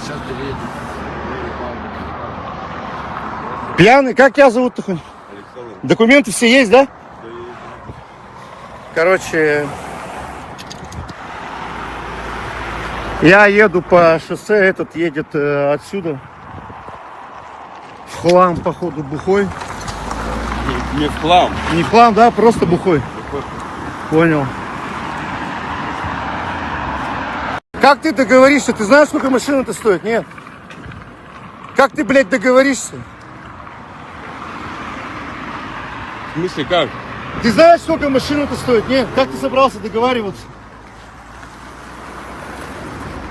Сейчас приедет. Пьяный? Как тебя зовут-то хоть? Александр. Документы все есть, да? Короче, я еду по шоссе, этот едет отсюда. В хлам, походу, бухой. Не в хлам. Не в хлам, да, просто бухой. Понял. Как ты договоришься? Ты знаешь, сколько машина-то стоит? Нет. Как ты, блядь, договоришься? В смысле как? Ты знаешь, сколько машина-то стоит? Нет. Как ты собрался договариваться?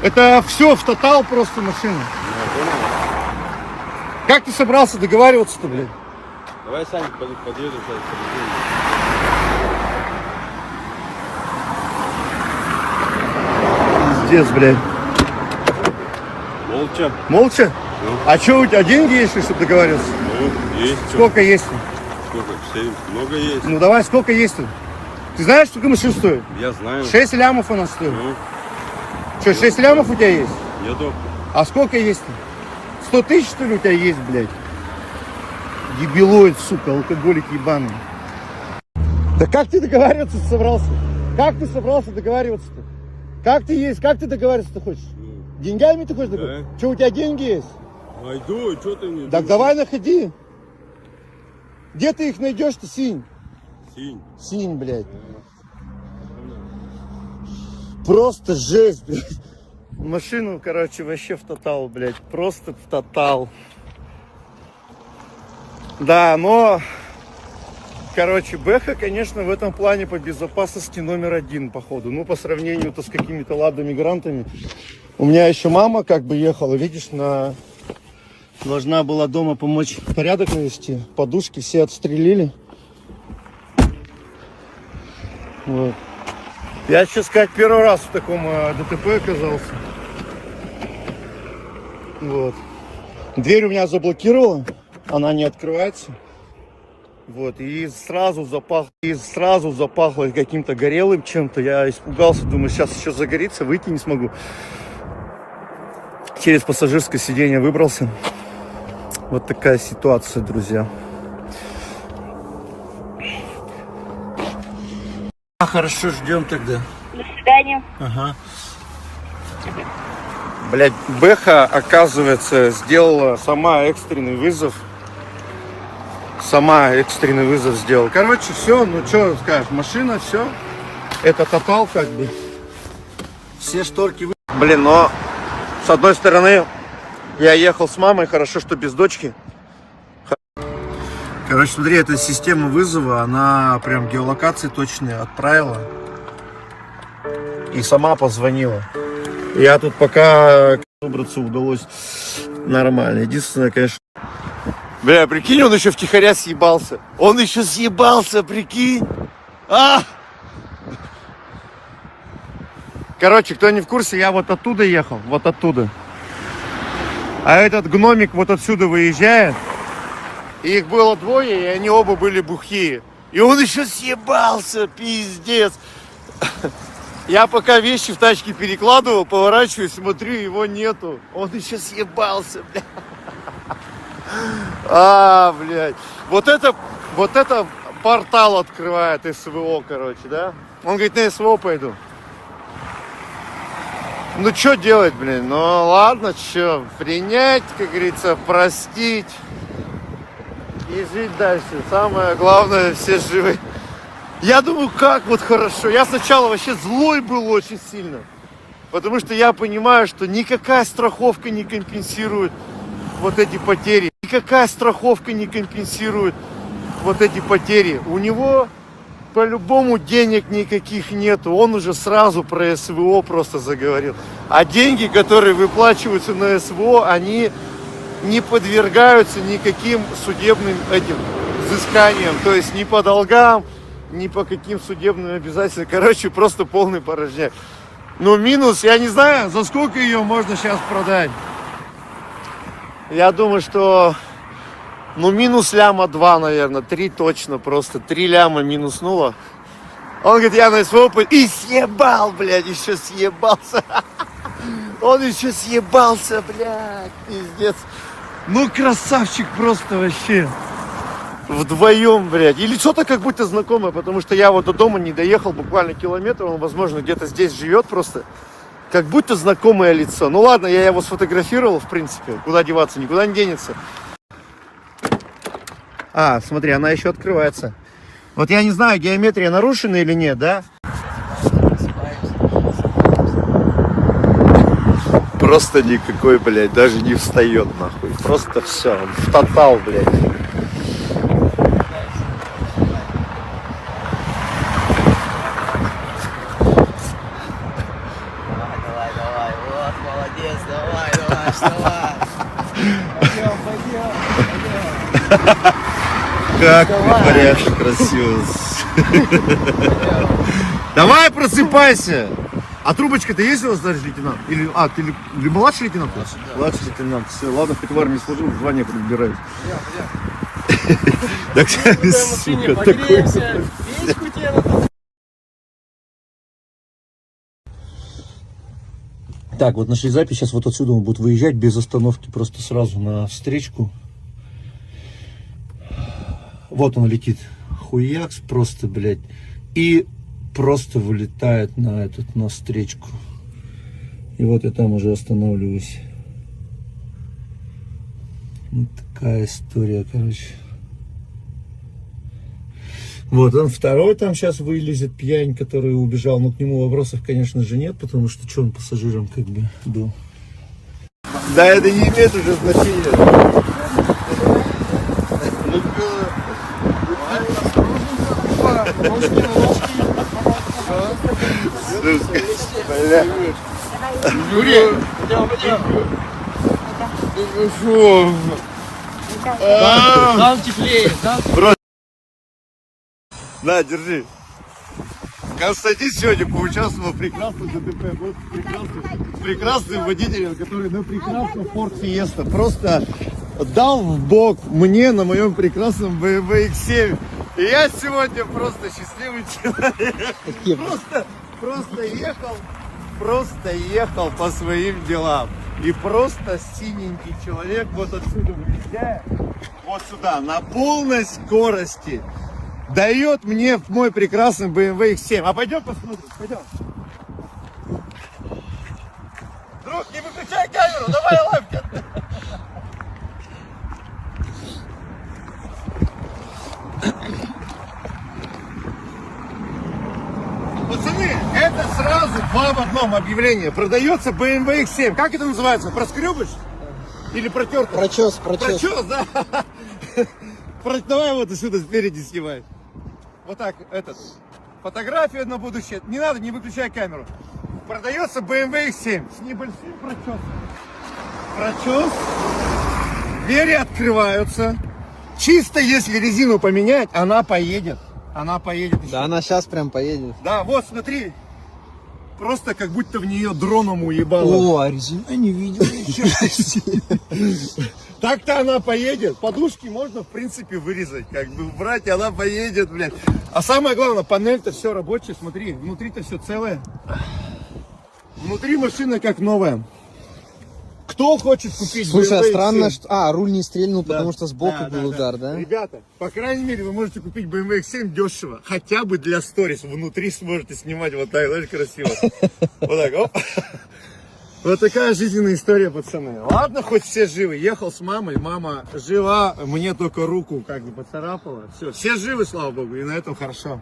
Это все в тотал просто машина. Как ты собрался договариваться-то, блядь? Давай сами подъеду сейчас. Пиздец, блядь. Молча. Молча? Ну. А что, у тебя деньги есть, чтобы договариваться? Ну, есть. Сколько есть? Сколько? 7. Много есть. Ну давай, сколько есть? Ты знаешь, сколько машина стоит? Я знаю. 6 лямов она стоит. Ну, Что, 6 лямов у тебя есть? еду. А сколько есть? 100 тысяч, что ли, у тебя есть, блядь? Дебилоид, сука, алкоголик ебаный. Да как ты договариваться собрался? Как ты собрался договариваться-то? Как ты есть? Как ты договариваться-то хочешь? Деньгами ты хочешь договариваться? Да. Что, у тебя деньги есть? Найду, что ты мне? Так давай находи. Где ты их найдешь-то, синь? Синь. Синь, блядь. Просто жесть, блядь. Машину, короче, вообще в тотал, блядь. Просто в тотал. Да, но... Короче, Бэха, конечно, в этом плане по безопасности номер один, походу. Ну, по сравнению-то с какими-то ладомигрантами. У меня еще мама как бы ехала, видишь, должна была дома помочь порядок навести. Подушки все отстрелили. Вот. Я, честно сказать, первый раз в таком ДТП оказался. Вот. Дверь у меня заблокировала, она не открывается. Вот, и сразу запахло каким-то горелым чем-то. Я испугался, думаю, сейчас еще загорится, выйти не смогу. Через пассажирское сиденье выбрался. Вот такая ситуация, друзья. Хорошо, ждем тогда. До свидания. Ага. Блядь, Бэха, оказывается, сделала сама экстренный вызов. Сделала. Короче, все, ну что скажешь, машина, все. Это тотал, как бы. Все шторки. Блин, но с одной стороны, я ехал с мамой, хорошо, что без дочки. Короче, смотри, эта система вызова, она прям геолокации точные отправила. И сама позвонила. Я тут пока выбраться удалось нормально. Единственное, конечно... Бля, прикинь, он еще втихаря съебался. Прикинь. Короче, кто не в курсе, я вот оттуда ехал, вот оттуда. А этот гномик вот отсюда выезжает. И их было двое, и они оба были бухие. И он еще съебался, пиздец. Я пока вещи в тачке перекладывал, поворачиваюсь, смотрю, его нету. Он еще съебался, блядь. Блядь. Вот это портал открывает СВО, короче, да? Он говорит, на СВО пойду. Ну, что делать, блин? Ну, ладно, что, принять, как говорится, простить и жить дальше. Самое главное, все живы. Я думаю, как вот хорошо. Я сначала вообще злой был очень сильно. Потому что я понимаю, что никакая страховка не компенсирует вот эти потери. У него по-любому денег никаких нету. Он уже сразу про СВО просто заговорил. А деньги, которые выплачиваются на СВО, они не подвергаются никаким судебным взысканиям. То есть ни по долгам, ни по каким судебным обязательствам. Короче, просто полный порожняк. Но минус, я не знаю, за сколько ее можно сейчас продать. Я думаю, что минус ляма 2, наверное, 3 точно, просто 3 ляма минуснуло. Он говорит, я на СВО и съебал, блядь, еще съебался. Он еще съебался, блядь, пиздец. Ну, красавчик просто вообще. Вдвоем, блядь. И лицо-то как будто знакомое, потому что я вот до дома не доехал, буквально километр. Он, возможно, где-то здесь живет просто. Как будто знакомое лицо. Ну ладно, я его сфотографировал, в принципе. Куда деваться, никуда не денется. А, смотри, она еще открывается. Вот я не знаю, геометрия нарушена или нет, да? Просто никакой, блядь, даже не встает, нахуй. Просто все, он в тотал, блядь. Давай, вот, молодец, давай, вставай. Пойдем. Как притворяешь красиво. Давай просыпайся. А трубочка-то есть у вас, даже лейтенант? Или, ты младший лейтенант? Младший лейтенант. Все, ладно, хоть в армии служил, звание подбираюсь. Так, сука, такой. Так, вот нашли запись, сейчас вот отсюда он будет выезжать без остановки, просто сразу на встречку. Вот он летит, хуякс просто, блядь, и просто вылетает на встречку. И вот я там уже останавливаюсь. Вот такая история, короче. Вот он второй там сейчас вылезет, пьянь, который убежал. Но к нему вопросов, конечно же, нет, потому что он пассажиром как бы был. Да, это не имеет уже значения. Юрий! Там теплее, там теплее. На, держи. Константин сегодня поучаствовал в прекрасном ДТП. Вот прекрасный водитель, который на прекрасном Ford Fiesta просто дал в бок мне на моем прекрасном BMW X7. И я сегодня просто счастливый человек. Просто ехал по своим делам. И просто синенький человек вот отсюда выезжая, вот сюда, на полной скорости, дает мне мой прекрасный BMW X7. А пойдем посмотрим, пойдем. Друг, не выключай камеру, давай лапки. Пацаны, это сразу два в одном объявление. Продается BMW X7. Как это называется? Проскребыш? Или протертый? Прочес. Прочес, да? Давай вот отсюда спереди снимай. Вот так, фотография на будущее. Не надо, не выключай камеру. Продается BMW X7 с небольшим прочесом. Прочес. Двери открываются. Чисто если резину поменять, она поедет. Она поедет еще. Да, она сейчас прям поедет. Да, вот, смотри. Просто как будто в нее дроном уебало. О, а резина не видел. Так-то она поедет. Подушки можно, в принципе, вырезать. Как бы убрать, и она поедет, блядь. А самое главное, панель-то все рабочая. Смотри, внутри-то все целое. Внутри машина как новая. Кто хочет купить Слушай, а BMW странно, X7? что... руль не стрельнул, Да. потому что сбоку Да, был удар, да? Ребята, по крайней мере, вы можете купить BMW X7 дешево. Хотя бы для сторис. Внутри сможете снимать вот так, знаешь, красиво. Вот так, оп. Вот такая жизненная история, пацаны. Ладно, хоть все живы. Ехал с мамой, мама жива, мне только руку как бы поцарапала. Все живы, слава богу, и на этом хорошо.